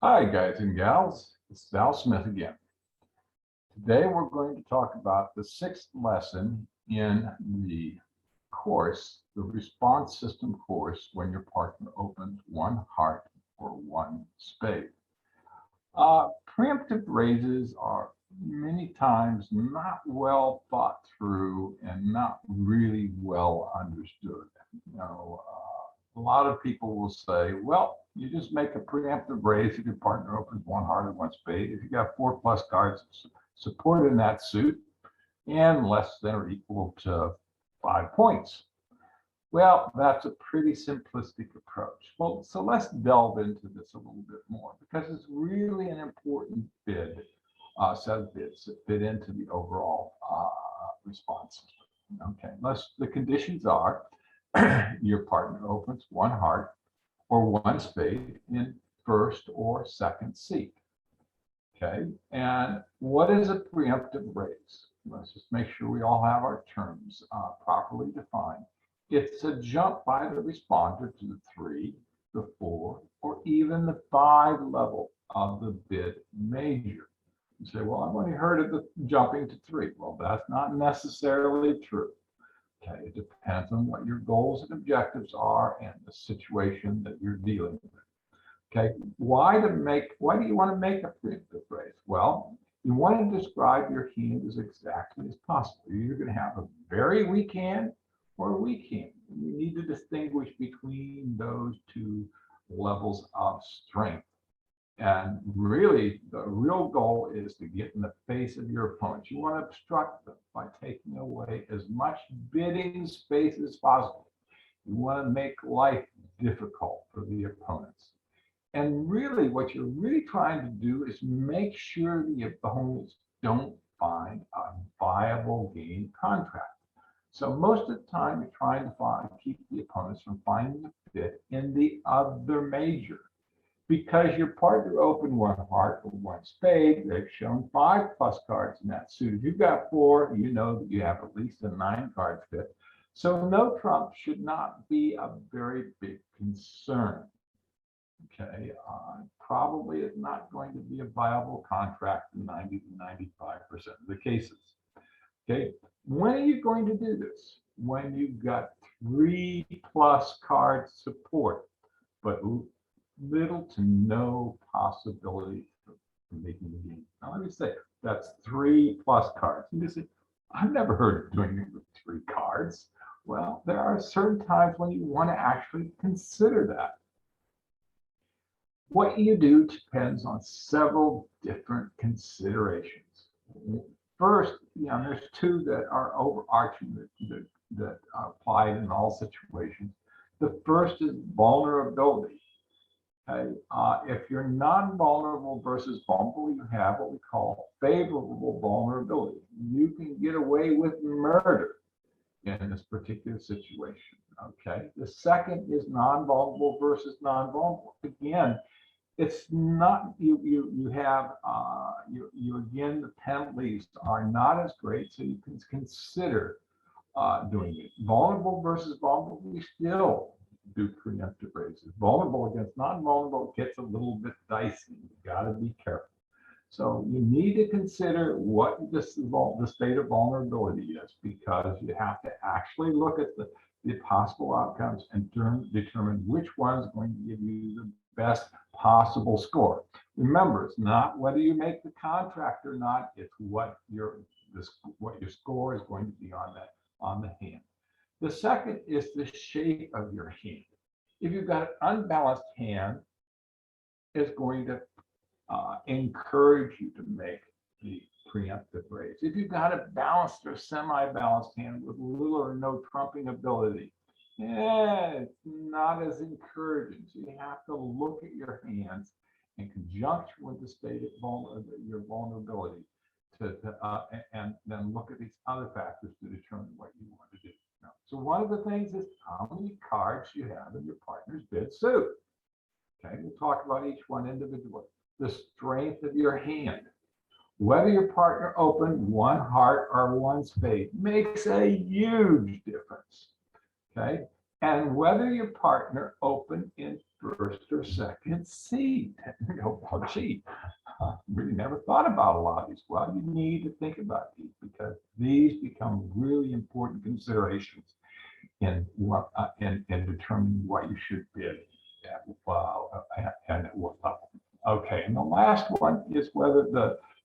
Hi, guys and gals. It's Val Smith again. Today, we're going to talk about the sixth lesson in the course, the response system course, when your partner opens one heart or one spade. Preemptive raises are many times not well thought through and not really well understood. A lot of people will say, well, you just make a preemptive raise if your partner opens one heart and one spade. If you got 4+ cards supported in that suit and less than or equal to 5 points. Well, that's a pretty simplistic approach. Well, so let's delve into this a little bit more because it's really an important set of bids that fit into the overall response system. Okay, the conditions are your partner opens one heart or one spade in first or second seat. Okay, and what is a preemptive raise? Let's just make sure we all have our terms properly defined. It's a jump by the responder to the 3, the 4, or even the 5 level of the bid major. You say, well, I've only heard of the jumping to 3. Well, that's not necessarily true. Okay, it depends on what your goals and objectives are and the situation that you're dealing with. Okay, why do you want to make a preemptive raise? Well, you want to describe your hand as exactly as possible. You're going to have a very weak hand or a weak hand. You need to distinguish between those two levels of strength. And really, the real goal is to get in the face of your opponents. You want to obstruct them by taking away as much bidding space as possible. You want to make life difficult for the opponents. And really, what you're really trying to do is make sure the opponents don't find a viable game contract. So most of the time, you're trying to keep the opponents from finding a fit in the other major. Because your partner opened one heart or one spade, they've shown 5+ cards in that suit. If you've got 4, you know that you have at least a 9-card fit. So no trump should not be a very big concern. Okay, probably is not going to be a viable contract in 90 to 95% of the cases. Okay, when are you going to do this? When you've got 3+ card support, but little to no possibility for making the game. Now, let me say that's 3+ cards. You say, I've never heard of doing it with 3 cards. Well, there are certain times when you want to actually consider that. What you do depends on several different considerations. First, there's 2 that are overarching that apply in all situations. The first is vulnerability. Okay, if you're non-vulnerable versus vulnerable, you have what we call favorable vulnerability. You can get away with murder in this particular situation. Okay, the second is non-vulnerable versus non-vulnerable. Again, it's not you have again, the penalties are not as great, so you can consider doing it. Vulnerable versus vulnerable, we still do preemptive raises. Vulnerable against non-vulnerable gets a little bit dicey. You got to be careful. So you need to consider what the state of vulnerability is, because you have to actually look at the possible outcomes and determine which one is going to give you the best possible score. Remember, it's not whether you make the contract or not, it's what your score is going to be on the hand. The second is the shape of your hand. If you've got an unbalanced hand, it's going to encourage you to make the preemptive raise. If you've got a balanced or semi-balanced hand with little or no trumping ability, it's not as encouraging. So you have to look at your hands in conjunction with the state of your vulnerability and then look at these other factors to determine what you want to do. So one of the things is how many cards you have in your partner's bid suit. Okay, we'll talk about each one individually. The strength of your hand. Whether your partner opened one heart or one spade makes a huge difference. Okay, and whether your partner opened in first or second seat. You go, oh, gee, I really never thought about a lot of these. Well, you need to think about these because these become really important considerations in what in determining what you should bid at, and at what level. Okay, and the last one is whether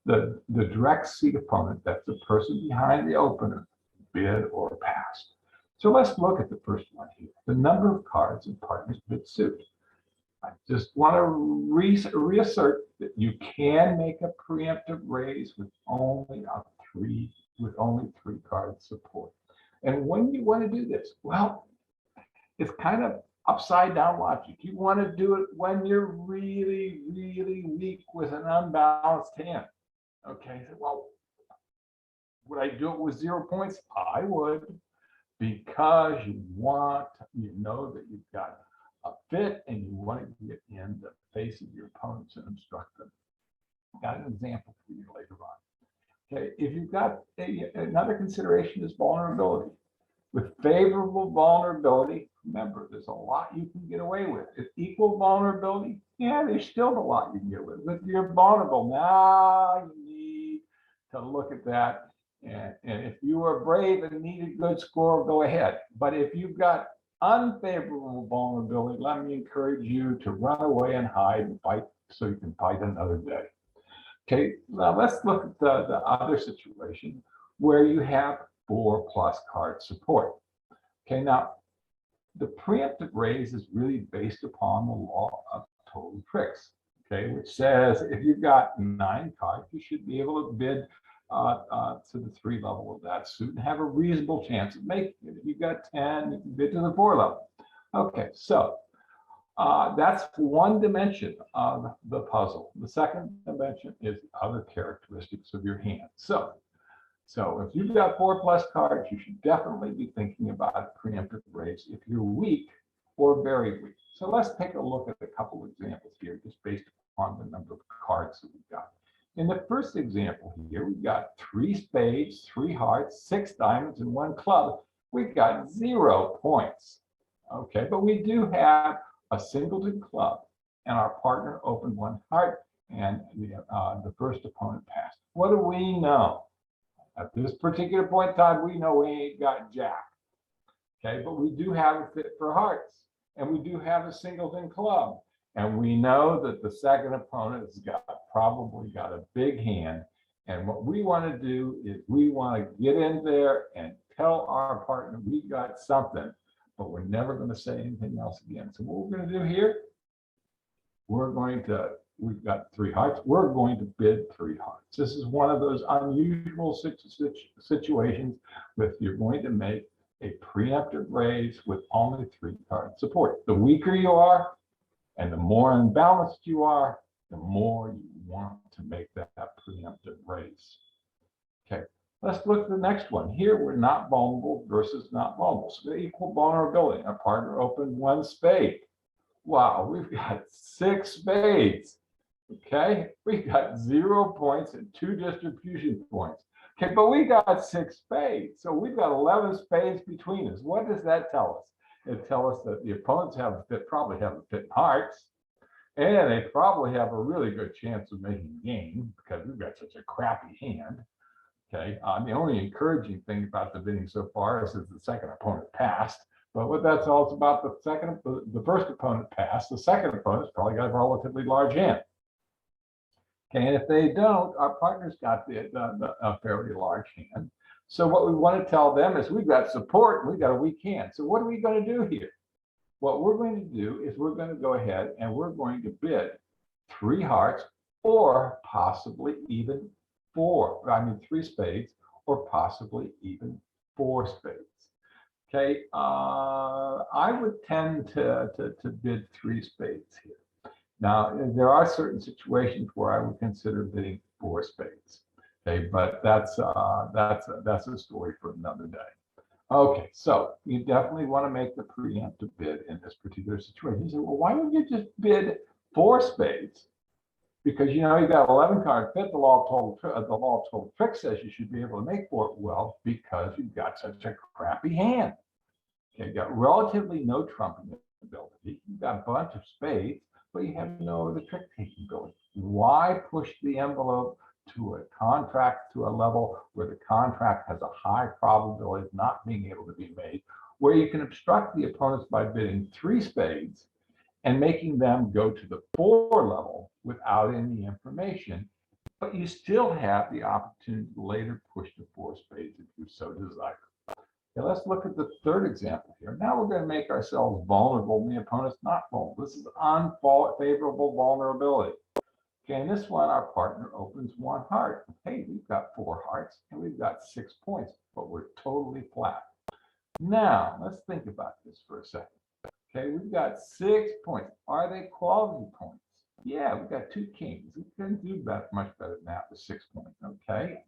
the direct seat opponent, that's the person behind the opener, bid or pass. So let's look at the first one here. The number of cards and partners bid suit. I just want to reassert that you can make a preemptive raise with only three card support. And when you want to do this, well, it's kind of upside down logic. You want to do it when you're really, really weak with an unbalanced hand. Okay, well, would I do it with 0 points? I would, because you know that you've got a fit and you want to get in the face of your opponents and obstruct them. Got an example for you later on. Okay, if you've got another consideration is vulnerability. With favorable vulnerability, remember, there's a lot you can get away with. If equal vulnerability, yeah, there's still a lot you can get with. If you're vulnerable, now you need to look at that. And if you are brave and need a good score, go ahead. But if you've got unfavorable vulnerability, let me encourage you to run away and hide and fight so you can fight another day. Okay, now let's look at the other situation where you have 4+ card support. Okay, now the preemptive raise is really based upon the law of total tricks, okay, which says if you've got 9 cards, you should be able to bid to the 3 level of that suit and have a reasonable chance of making it. If you've got 10, you can bid to the 4 level. Okay, so that's one dimension of the puzzle. The second dimension is other characteristics of your hand. So if you've got 4+ cards, you should definitely be thinking about a preemptive raise if you're weak or very weak. So let's take a look at a couple of examples here, just based upon the number of cards that we've got. In the first example here, we've got 3 spades, 3 hearts, 6 diamonds, and 1 club. We've got 0 points. Okay, but we do have a singleton club, and our partner opened 1 heart, and the first opponent passed. What do we know? At this particular point in time, we know we ain't got jack. Okay, but we do have a fit for hearts, and we do have a singleton club. And we know that the second opponent has probably got a big hand. And what we want to do is we want to get in there and tell our partner we got something, but we're never going to say anything else again. So what we're going to do here, we've got 3 hearts. We're going to bid 3 hearts. This is one of those unusual situations with you're going to make a preemptive raise with only 3 card support. The weaker you are, and the more unbalanced you are, the more you want to make that preemptive raise. Okay, let's look at the next one. Here, we're not vulnerable versus not vulnerable. So equal vulnerability. Our partner opened 1 spade. Wow, we've got 6 spades. Okay, we got 0 points and 2 distribution points. Okay, but we got 6 spades. So we've got 11 spades between us. What does that tell us? It tells us that the opponents probably have a fit in hearts, and they probably have a really good chance of making game because we've got such a crappy hand. Okay, the only encouraging thing about the bidding so far is that the second opponent passed. But what that tells us about the first opponent passed, the second opponent's probably got a relatively large hand. Okay, and if they don't, our partner's got a fairly large hand. So what we want to tell them is we've got support and we've got a weak hand. So what are we going to do here? What we're going to do is we're going to go ahead and we're going to bid 3 hearts or possibly even 3 spades or possibly even 4 spades. Okay, I would tend to bid 3 spades here. Now, there are certain situations where I would consider bidding 4 spades. Okay, but that's a story for another day. Okay, so you definitely want to make the preemptive bid in this particular situation. You say, well, why don't you just bid 4 spades? Because you got 11 card fit. The law of total tricks says you should be able to make 4. Well, because you've got such a crappy hand. Okay, you got relatively no trumping ability. You've got a bunch of spades. but you have no other trick-taking ability. Why push the envelope to a contract to a level where the contract has a high probability of not being able to be made, where you can obstruct the opponents by bidding 3 spades and making them go to the 4 level without any information, but you still have the opportunity to later push to 4 spades if you so desire. Okay, let's look at the third example here. Now we're going to make ourselves vulnerable and the opponent's not vulnerable. This is unfavorable vulnerability. Okay, in this one, our partner opens 1 heart. Hey, we've got 4 hearts and we've got 6 points, but we're totally flat. Now, let's think about this for a second. Okay, we've got 6 points. Are they quality points? Yeah, we've got 2 kings. We couldn't do much better than that with 6 points. Okay,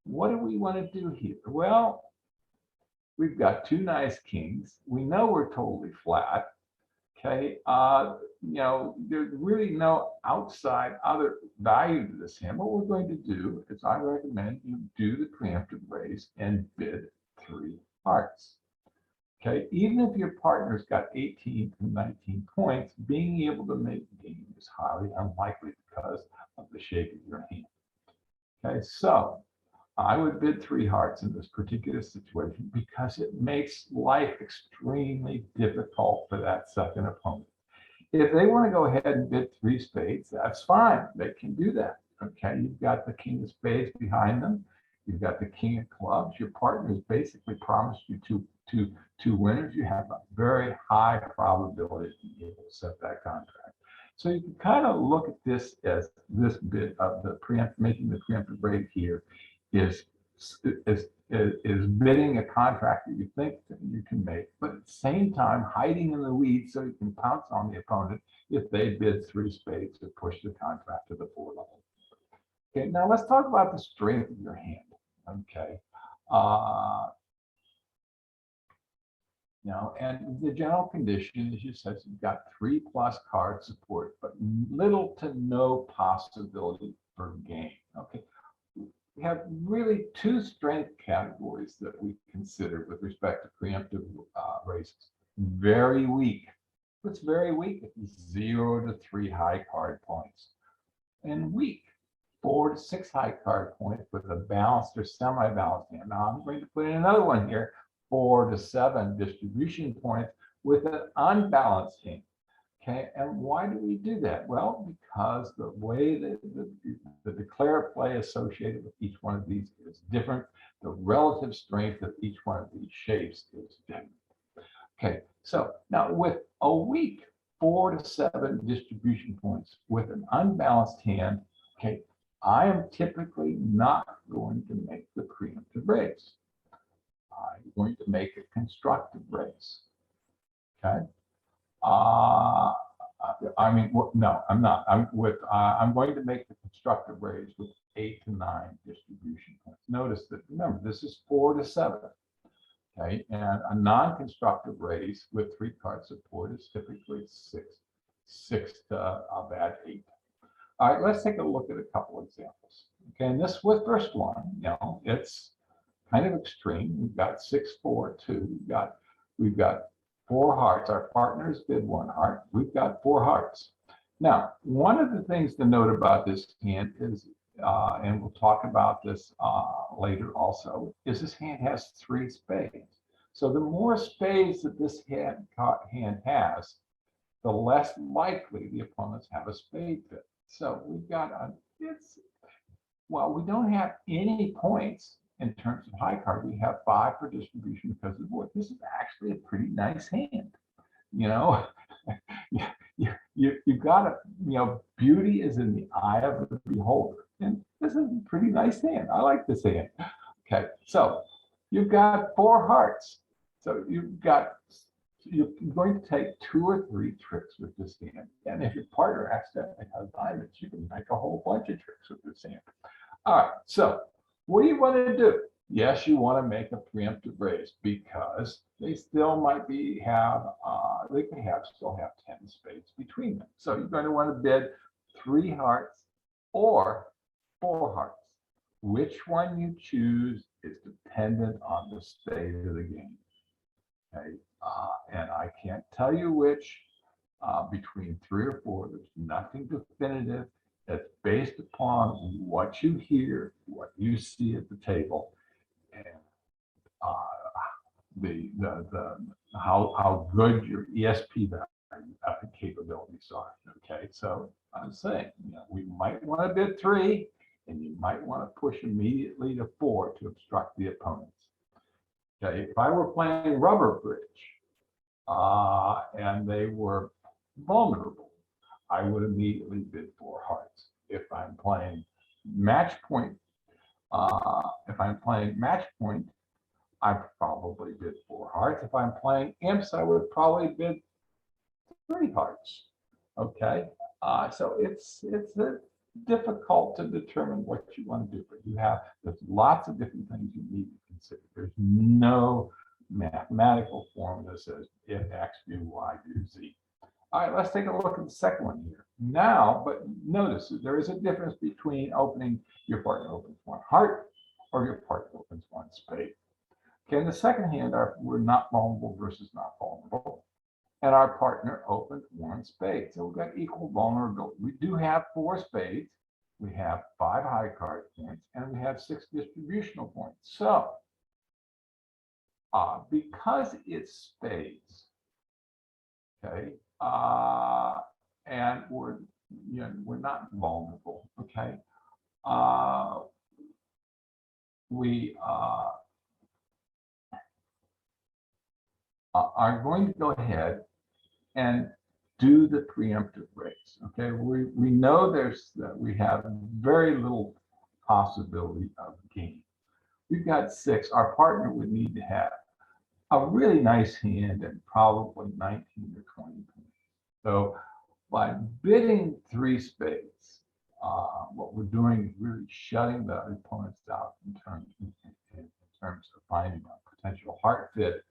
what do we want to do here? Well, we've got 2 nice kings. We know we're totally flat. Okay, there's really no outside other value to this hand. What we're going to do is I recommend you do the preemptive raise and bid 3 hearts. Okay, even if your partner's got 18 to 19 points, being able to make game is highly unlikely because of the shape of your hand. Okay, so I would bid 3 hearts in this particular situation because it makes life extremely difficult for that second opponent. If they want to go ahead and bid 3 spades, that's fine. They can do that. Okay, you've got the king of spades behind them. You've got the king of clubs. Your partner has basically promised you two winners. You have a very high probability of being able to set that contract. So you can kind of look at this as this bit of the making the preemptive raise here is bidding a contract that you think that you can make, but at the same time hiding in the weeds so you can pounce on the opponent if they bid 3 spades to push the contract to the 4 level. Okay, now let's talk about the strength of your hand. Okay, and the general condition, as you said, you've got 3+ card support, but little to no possibility for gain. Okay, we have really 2 strength categories that we consider with respect to preemptive raises. Very weak. What's very weak? 0 to 3 high card points, and weak. 4 to 6 high card points with a balanced or semi-balanced hand. Now I'm going to put in another one here. 4 to 7 distribution points with an unbalanced hand. Okay, and why do we do that? Well, because the way that the declare play associated with each one of these is different. The relative strength of each one of these shapes is different. Okay, so now with a weak 4 to 7 distribution points with an unbalanced hand, okay, I am typically not going to make the preemptive raise. I'm going to make a constructive raise. Okay. No, I'm not. I'm going to make the constructive raise with 8 to 9 distribution points. Notice that, remember, this is 4 to 7. Okay, and a non-constructive raise with 3 card support is typically 6 to a bad 8. All right, let's take a look at a couple examples. Okay, and this first one, it's kind of extreme. We've got 6, 4, 2. We've got 4 hearts. Our partners bid 1 heart. We've got 4 hearts. Now, one of the things to note about this hand is, and we'll talk about this later also, is this hand has 3 spades. So the more spades that this hand has, the less likely the opponents have a spade bid. So we've got we don't have any points in terms of high card. We have 5 for distribution because of the board. This is actually a pretty nice hand. You've got beauty is in the eye of the beholder. And this is a pretty nice hand. I like this hand. Okay, so you've got 4 hearts. So you're going to take 2 or 3 tricks with this hand. And if your partner accidentally has diamonds, you can make a whole bunch of tricks with this hand. All right, so what do you want to do? Yes, you want to make a preemptive raise because they still might still have 10 spades between them. So you're going to want to bid 3 hearts or 4 hearts. Which one you choose is dependent on the state of the game. Okay, and I can't tell you which between 3 or 4. There's nothing definitive. It's based upon what you hear, what you see at the table, and uh, how good your ESP value capabilities are. Okay, so I'm saying, we might want to bid 3, and you might want to push immediately to 4 to obstruct the opponents. Okay, if I were playing rubber bridge and they were vulnerable, I would immediately bid 4 hearts. If I'm playing match point, I probably bid 4 hearts. If I'm playing imps, I would probably bid 3 hearts. Okay, so it's difficult to determine what you want to do, but there's lots of different things you need to consider. There's no mathematical formula that says if X do Y do Z. All right, let's take a look at the second one here. Now, but notice that there is a difference between your partner opens 1 heart or your partner opens 1 spade. Okay, in the second hand, we're not vulnerable versus not vulnerable. And our partner opened 1 spade. So we've got equal vulnerability. We do have 4 spades. We have 5 high card points, and we have 6 distributional points. So because it's spades, okay, and we're not vulnerable, okay, we are going to go ahead and do the preemptive raise. Okay, we know we have very little possibility of gain. We've got 6. Our partner would need to have a really nice hand and probably 19 or 20 points. So by bidding 3 spades, what we're doing is really shutting the opponents out in terms of finding a potential heart fit.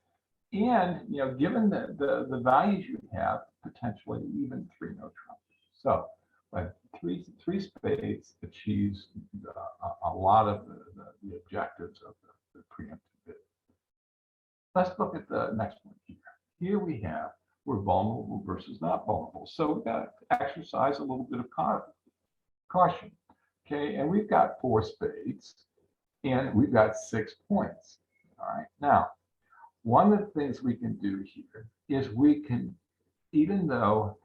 And given the values you have, potentially even 3 no trump. So, but three spades achieves a lot of the objectives of the preemptive bid. Let's look at the next one here. Here we're vulnerable versus not vulnerable. So we've got to exercise a little bit of caution. Okay, and we've got 4 spades, and we've got 6 points. All right, now. One of the things we can do here is we can, even though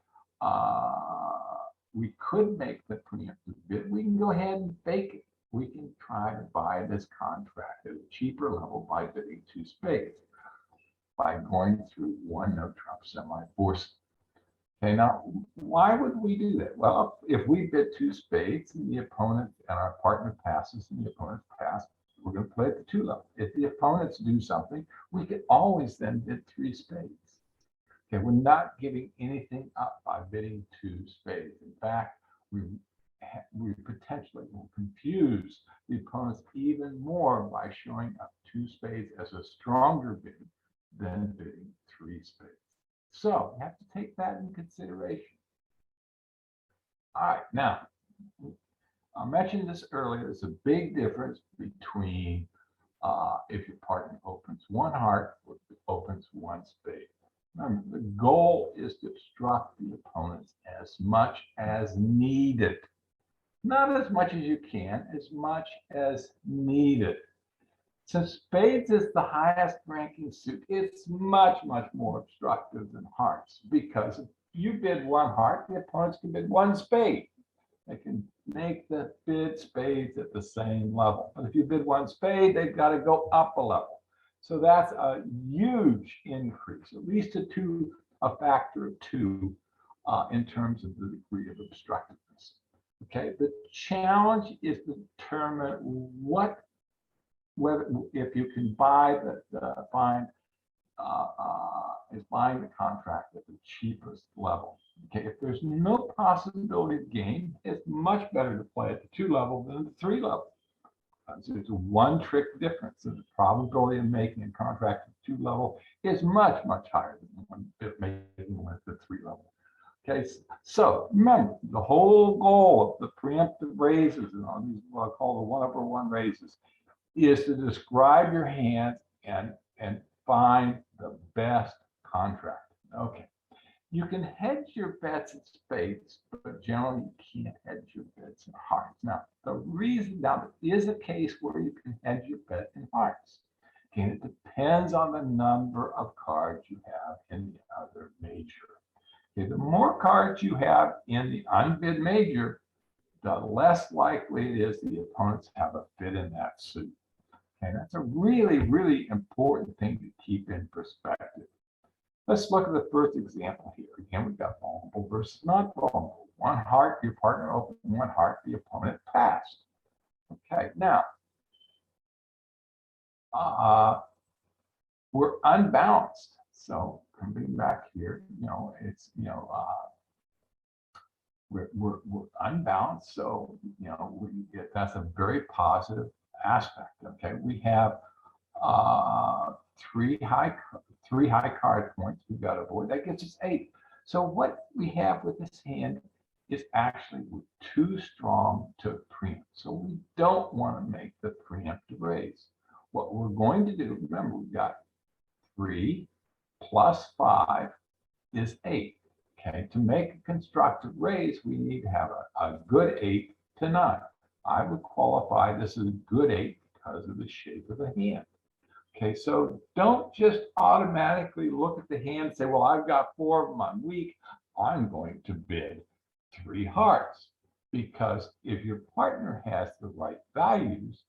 we could make the preemptive bid, we can go ahead and bake it. We can try to buy this contract at a cheaper level by bidding 2 spades, by going through 1 no trump semi-forced. Okay, now why would we do that? Well, if we bid 2 spades and the opponent and our partner passes and the opponent passes, we're going to play at the 2 level. If the opponents do something, we could always then bid 3 spades. Okay, we're not giving anything up by bidding 2 spades. In fact, we potentially will confuse the opponents even more by showing up 2 spades as a stronger bid than bidding 3 spades. So you have to take that in consideration. All right, now, I mentioned this earlier. There's a big difference between if your partner opens 1 heart or opens 1 spade. Remember, the goal is to obstruct the opponents as much as needed. Not as much as you can, as much as needed. Since spades is the highest ranking suit, it's much, much more obstructive than hearts, because if you bid 1 heart, the opponents can bid 1 spade. They can make the bid spades at the same level. But if you bid 1 spade, they've got to go up a level. So that's a huge increase, at least a factor of 2 in terms of the degree of obstructiveness. Okay, the challenge is to determine whether if you can buying the contract at the cheapest level. Okay, if there's no possibility of gain, it's much better to play at the 2 level than the 3 level. So it's a 1 trick difference. So the probability of making a contract at 2 level is much, much higher than making one at the 3 level. Okay, so remember, the whole goal of the preemptive raises and all these what I call the 1/1 raises is to describe your hand and find the best contract. Okay, You can hedge your bets in spades, but generally you can't hedge your bets in hearts. Now, there is a case where you can hedge your bet in hearts. Okay, it depends on the number of cards you have in the other major. Okay, the more cards you have in the unbid major, the less likely it is the opponents have a bid in that suit. Okay, that's a really, really important thing to keep in perspective. Let's look at the first example here. Again, we've got vulnerable versus not vulnerable. One heart, your partner opened, one heart, the opponent passed. Okay, now, we're unbalanced. So coming back here, it's, we're unbalanced. So, that's a very positive aspect. Okay, we have three high card points we've got to avoid. That gets us 8. So what we have with this hand is actually too strong to preempt. So we don't want to make the preemptive raise. What we're going to do, remember, we've got 3 plus 5 is 8. Okay, to make a constructive raise, we need to have a good 8 to 9. I would qualify this as a good 8 because of the shape of the hand. Okay, so don't just automatically look at the hand and say, well, I've got 4 of them, I'm weak, I'm going to bid 3 hearts. Because if your partner has the right values,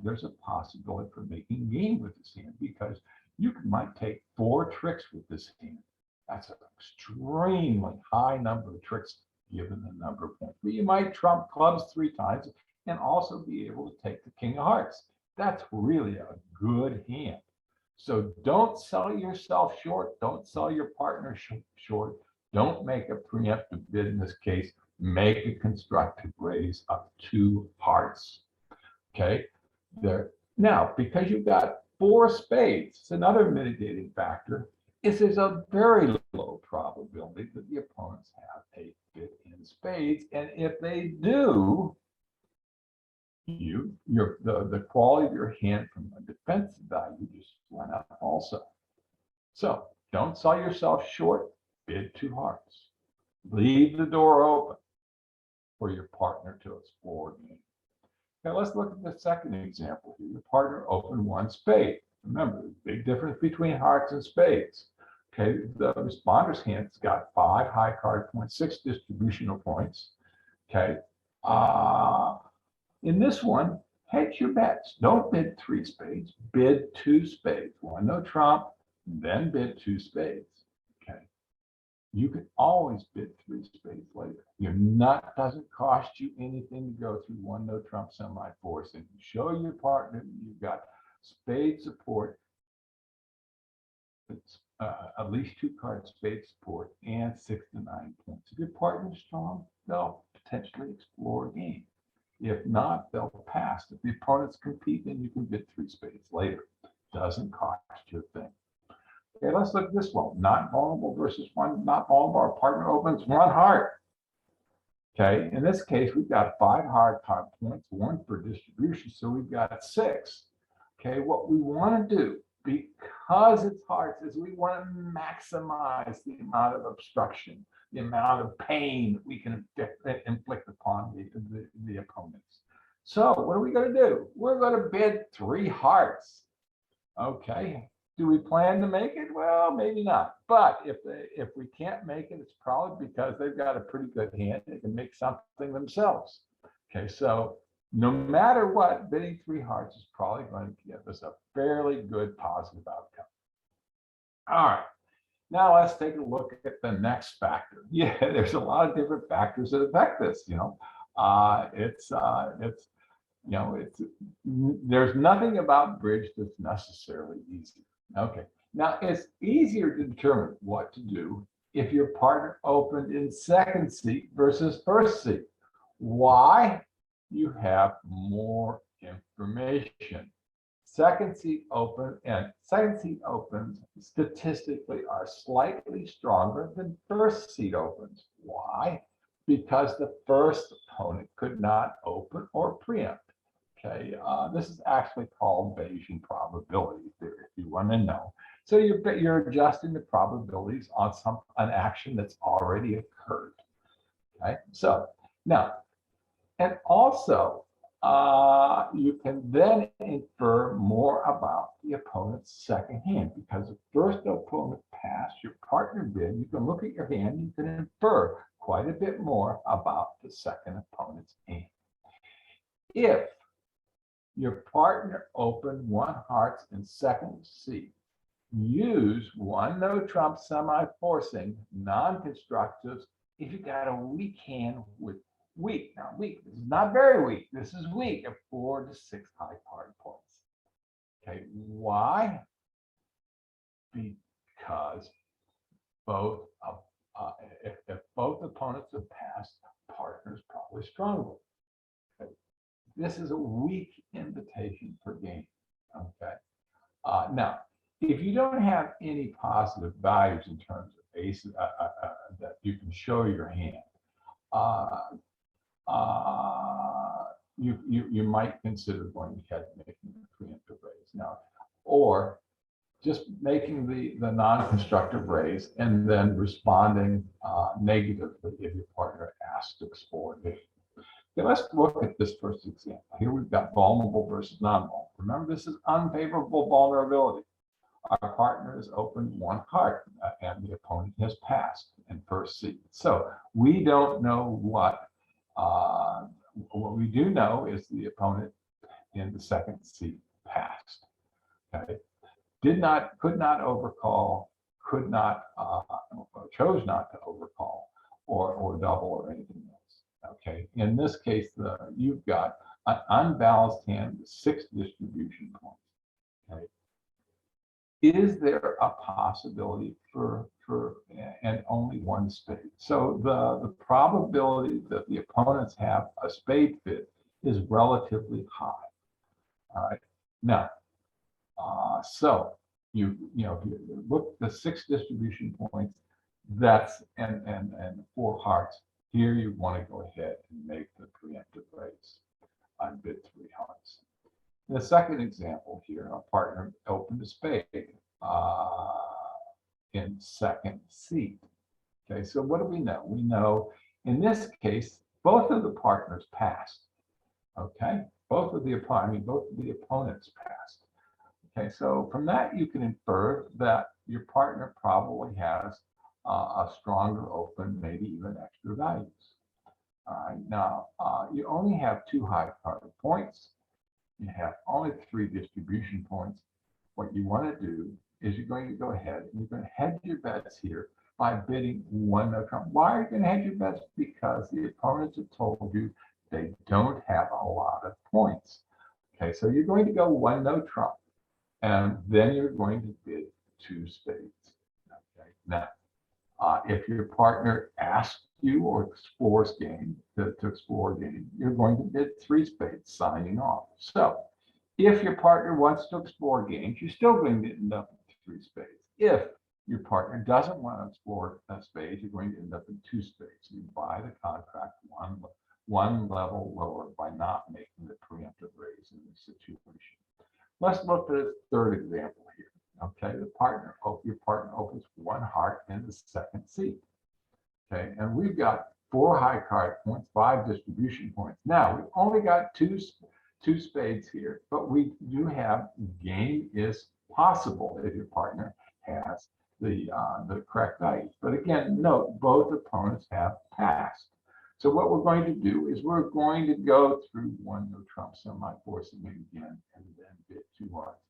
there's a possibility for making game with this hand, because you might take 4 tricks with this hand. That's an extremely high number of tricks given the number of points. But you might trump clubs 3 times and also be able to take the king of hearts. That's really a good hand. So don't sell yourself short. Don't sell your partner short. Don't make a preemptive bid in this case. Make a constructive raise of 2 hearts. Okay. There. Now, because you've got 4 spades, it's another mitigating factor. There's a very low probability that the opponents have a bid in spades. And if they do, the quality of your hand from a defensive value just went up also. So don't sell yourself short, bid 2 hearts. Leave the door open for your partner to explore game. Now let's look at the second example here. Your partner opened 1 spade. Remember, there's a big difference between hearts and spades. Okay, the responder's hand's got 5 high card points, 6 distributional points. Okay. In this one, hedge your bets. Don't bid 3 spades, bid 2 spades. 1 no trump, then bid 2 spades. Okay. You can always bid 3 spades later. Your nut doesn't cost you anything to go through 1 no trump semi-force, and show your partner you've got spade support. It's at least 2 card spade support and 6 to 9 points. If your partner's strong, they'll potentially explore a game. If not, they'll pass. If the opponents compete, then you can bid 3 spades later. Doesn't cost you a thing. Okay, let's look at this one. Not vulnerable versus one not vulnerable. Our partner opens 1 heart. Okay, in this case, we've got 5 hard card points, 1 for distribution, so we've got 6. Okay, what we want to do, because it's hearts, is we want to maximize the amount of obstruction, the amount of pain that we can inflict upon the opponents. So what are we going to do? We're going to bid 3 hearts. Okay. Do we plan to make it? Well, maybe not. But if we can't make it, it's probably because they've got a pretty good hand. They can make something themselves. Okay, so no matter what, bidding 3 hearts is probably going to give us a fairly good positive outcome. All right. Now let's take a look at the next factor. Yeah, there's a lot of different factors that affect this. There's nothing about bridge that's necessarily easy. Okay, now it's easier to determine what to do if your partner opened in second seat versus first seat. Why? You have more information. Second seat opens statistically are slightly stronger than first seat opens. Why? Because the first opponent could not open or preempt. Okay, this is actually called Bayesian probability theory, if you want to know. So you're adjusting the probabilities on an action that's already occurred. Okay, so now, and also you can then infer more about the opponent's second hand, because if first opponent passed, your partner did. You can look at your hand, you can infer quite a bit more about the second opponent's hand. If your partner opened one hearts and second seat, use one no trump semi-forcing non-constructives if you got a weak hand with weak. Now, weak, this is not very weak. This is weak at 4 to 6 high card points. Okay, why? Because both if both opponents have passed, partner's probably stronger. Okay. This is a weak invitation for game. Okay. Now, if you don't have any positive values in terms of aces that you can show your hand, you might consider going ahead and making a preemptive raise now, or just making the non-constructive raise and then responding negatively if your partner asks to explore it. Okay, let's look at this first example. Here we've got vulnerable versus non-vulnerable. Remember, this is unfavorable vulnerability. Our partner has opened one heart and the opponent has passed in first seat. So we don't know what we do know is the opponent in the second seat passed. Okay, could not overcall, could not chose not to overcall or double or anything else. Okay, in this case, you've got an unbalanced hand with 6 distribution points. Okay, is there a possibility for and only one spade? So the probability that the opponents have a spade fit is relatively high. All right, now so you look the 6 distribution points, that's and 4 hearts. Here you want to go ahead and make the preemptive raise on bid 3 hearts. In the second example here, a partner opened a spade in second seat. Okay, so what do we know? We know in this case both of the partners passed. Okay, both of the opponents passed. Okay, so from that you can infer that your partner probably has a stronger open, maybe even extra values. All right, now you only have 2 high card points. You have only 3 distribution points. What you want to do is you're going to go ahead and you're going to hedge your bets here by bidding one no trump. Why are you going to hedge your bets? Because the opponents have told you they don't have a lot of points. Okay, so you're going to go one no trump, and then you're going to bid 2 spades. Okay, now if your partner asks you or explores game to explore game, you're going to bid 3 spades, signing off. So if your partner wants to explore games, you're still going to end up with 3 spades. If your partner doesn't want to explore a spade, you're going to end up in 2 spades. You buy the contract one level lower by not making the preemptive raise in this situation. Let's look at a third example here. Okay, your partner opens one heart in the second seat. Okay, and we've got 4 high card points, 5 distribution points. Now we've only got two spades here, but we do have game is possible if your partner has the correct values. But again, note both opponents have passed. So what we're going to do is we're going to go through one no trump semi-forcing again and then bid 2 hearts.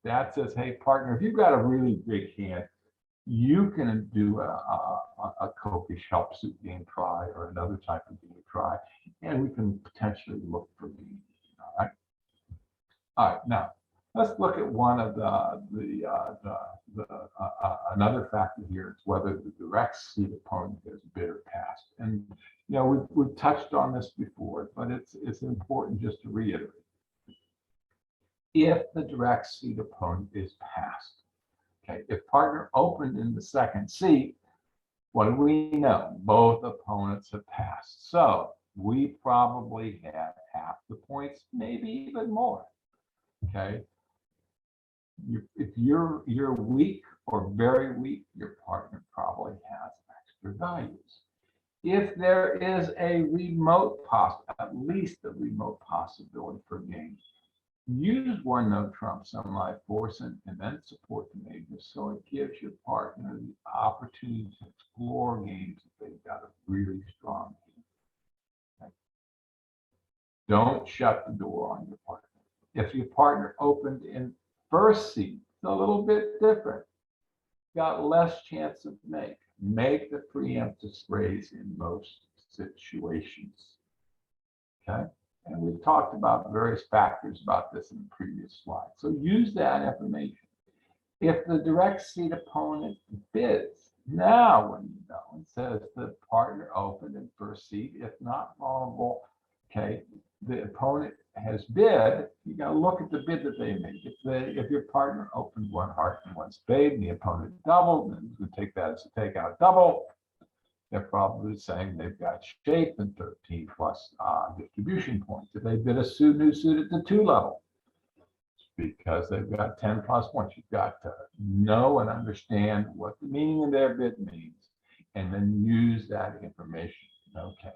That says, hey partner, if you've got a really big hand, you can do a Kokish help suit game try or another type of game try, and we can potentially look for game. All right. Now let's look at one of another factor here. It's whether the direct seat opponent is bid or passed. And we've touched on this before, but it's important just to reiterate. If the direct seat opponent is passed, okay, if partner opened in the second seat, what do we know? Both opponents have passed. So we probably have half the points, maybe even more. Okay. If you're weak or very weak, your partner probably has extra values. If there is a at least a remote possibility for gain, use one no trump semi-forcing and then support the neighbors, so it gives your partner the opportunity to explore games if they've got a really strong game. Okay. Don't shut the door on your partner. If your partner opened in first seat, it's a little bit different. Got less chance of make the preemptive raise in most situations. Okay. And we've talked about various factors about this in the previous slide. So use that information. If the direct seat opponent bids, now when you know, it says the partner opened in first seat, if not vulnerable, okay, the opponent has bid, you got to look at the bid that they made. If your partner opened one heart and one spade and the opponent doubled, then you can take that as a takeout double. They're probably saying they've got shape and 13 plus distribution points. If they bid a new suit at the 2 level, because they've got 10 plus points, you've got to know and understand what the meaning of their bid means, and then use that information. Okay.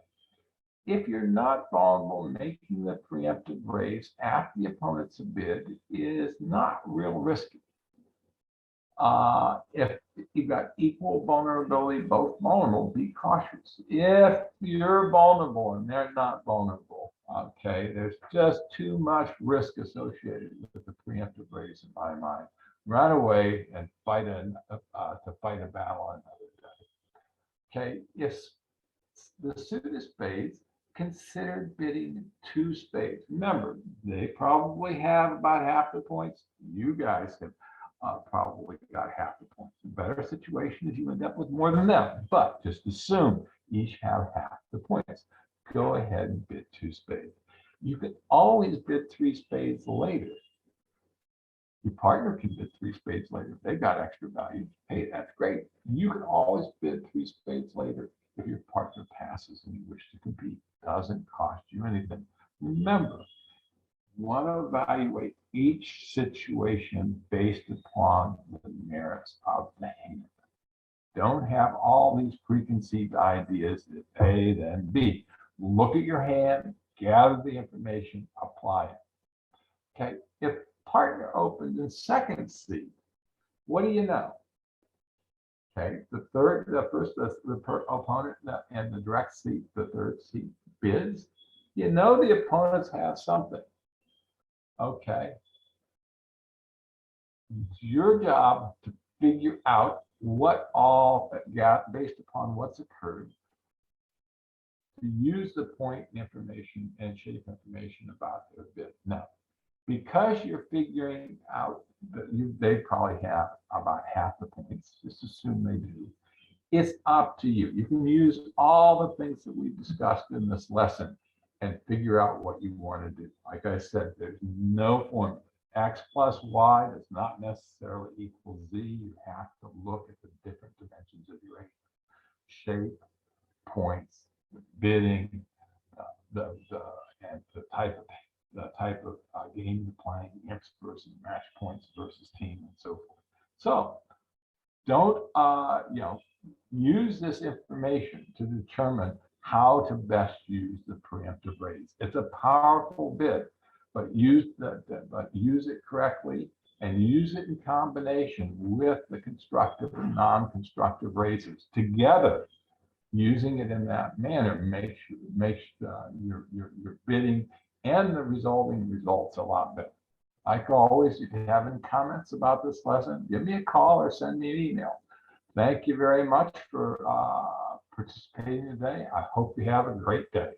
If you're not vulnerable, making the preemptive raise after the opponent's bid is not real risky. If you've got equal vulnerability, both vulnerable, be cautious. If you're vulnerable and they're not vulnerable, okay, there's just too much risk associated with the preemptive raise in my mind. Run away and fight a battle another day. Okay, if the suit is spades, consider bidding 2 spades. Remember, they probably have about half the points. You guys have probably got half the points. The better situation is you end up with more than them, but just assume each have half the points. Go ahead and bid 2 spades. You can always bid 3 spades later. Your partner can bid 3 spades later. If they've got extra value, hey, that's great. You can always bid 3 spades later if your partner passes and you wish to compete. It doesn't cost you anything. Remember, you want to evaluate each situation based upon the merits of the hand. Don't have all these preconceived ideas that A, then B. Look at your hand, gather the information, apply it. Okay, if partner opens in second seat, what do you know? Okay, the opponent and the direct seat, the third seat bids. You know the opponents have something. Okay. It's your job to figure out what all based upon what's occurred, to use the point information and shape information about their bid. Now, because you're figuring out that they probably have about half the points, just assume they do. It's up to you. You can use all the things that we discussed in this lesson and figure out what you want to do. Like I said, there's no formula. X plus Y does not necessarily equal Z. You have to look at the different dimensions of your hand. Shape, points, bidding, and the type of game you're playing, mixed versus match points versus team, and so forth. So don't use this information to determine how to best use the preemptive raise. It's a powerful bid, but use it correctly and use it in combination with the constructive and non-constructive raises together. Using it in that manner makes your bidding and the resulting results a lot better. Like always, if you have any comments about this lesson, give me a call or send me an email. Thank you very much for participating today. I hope you have a great day.